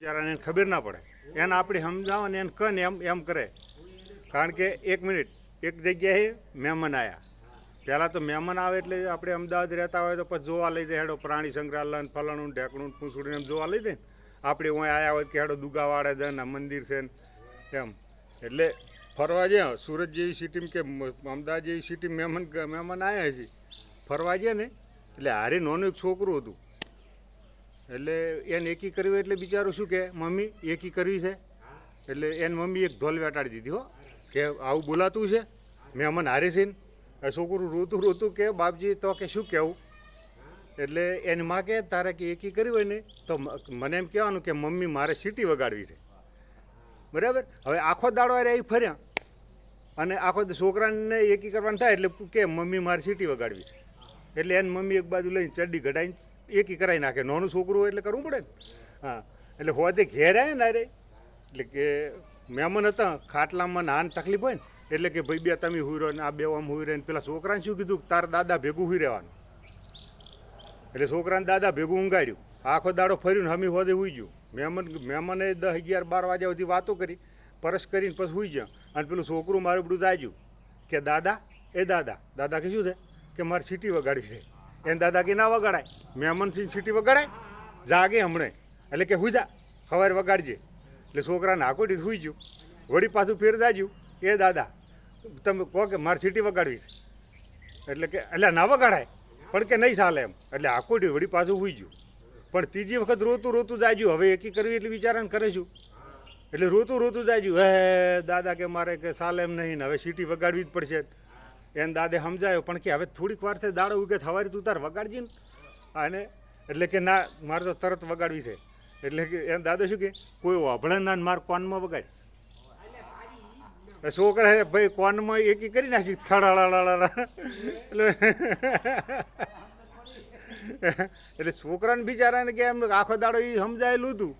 બિચારાને એને ખબર ના પડે, એને આપણે સમજાવો ને એને કને એમ કરે. કારણ કે 1 મિનિટ એક જગ્યાએ મહેમાન આવ્યા. પહેલાં તો મહેમાન આવે એટલે આપણે અમદાવાદ રહેતા હોય તો પછી જોવા લઈ જાય, હેડો પ્રાણી સંગ્રહાલય ને ફલાણું ઢેકણું પૂંછડું એમ જોવા લઈ જાય ને. આપણે અહીં આવ્યા હોય કે હેડો દુગાવાડે છે ને મંદિર છે ને એમ. એટલે ફરવા જાય સુરત જેવી સિટીમાં કે અમદાવાદ જેવી સિટી મહેમાન આવ્યા છે ફરવા જાય ને, એટલે હારે નાનું એક છોકરું હતું. એટલે એને એકી કરવી હોય એટલે બિચારું શું કે મમ્મી એકી કરવી છે. એટલે એને મમ્મી એક ધોલ વેટાડી દીધી હો કે આવું બોલાતું છે મહેમાન હારે છે ને. છોકરું રોતું કે બાપજી તો કે શું કહેવું. એટલે એની માં કે તારે કે એકી કરવી હોય ને તો મને એમ કહેવાનું કે મમ્મી મારે સીટી વગાડવી છે, બરાબર. હવે આખો દાડો અરે એ ફર્યા અને આખો છોકરાને એકી કરવાનું થાય એટલે કે મમ્મી મારે સીટી વગાડવી છે. એટલે એને મમ્મી એક બાજુ લઈને ચડ્ડી ઘટાઈને એકી કરાવી નાખે. નાનું છોકરું હોય એટલે કરવું પડે ને. હા, એટલે હોદે ઘેર આવે ને અરે એટલે કે મહેમાન હતા ખાટલામાં નાની તકલીફ હોય ને એટલે કે ભાઈ બે તમે હુઈ રહ્યો ને આ બે આમ હુઈ રહે ને પેલા છોકરાને શું કીધું તારા દાદા ભેગું હુઈ રહેવાનું. એટલે છોકરાને દાદા ભેગું ઊંઘાડ્યું, આખો દાડો ફર્યું ને હમી હોદે હુઈ ગયું. મહેમાને 10, 11, 12 વાગ્યા સુધી વાતો કરી, પરસ કરીને પછી હુઈ ગયા. અને પેલું છોકરું મારું બધું જાગ્યું કે દાદા દાદા કે શું છે કે મારે સીટી વગાડવી છે. એને દાદા કે ના વગાડાય, મહેમાન સીટી વગાડાય જાગે હમણે. એટલે કે હુઈ જા સવારે વગાડજે. એટલે છોકરાને હાકોટી હુઈ ગયું, વળી પાછું ફેર દાજ્યું એ દાદા તમે કહો કે મારે સીટી વગાડવી છે. એટલે કે એટલે ના વગાડાય પણ કે નહીં ચાલે એમ. એટલે હાકોટી વળી પાછું હુઈ ગયું. પણ ત્રીજી વખત રોતું જાજ્યું. હવે એકી કરવી એટલે બિચારાને કરે શું. એટલે રોતું જાજ્યું હે દાદા કે મારે કે ચાલે એમ નહીં ને હવે સીટી વગાડવી જ પડશે. એને દાદે સમજાયો પણ કે હવે થોડીક વાર છે દાડો ઉગે થવારી તું તાર વગાડજી ને અને એટલે કે ના મારે તો તરત વગાડવી છે. એટલે કે એને દાદા શું કે કોઈ વાભળે ના મારે કોનમાં વગાડ. છોકરા હે ભાઈ કોનમાં એકી કરી નાખી થડાળા. એટલે છોકરાને બિચારાને કે એમ આખો દાડો એ સમજાયેલું હતું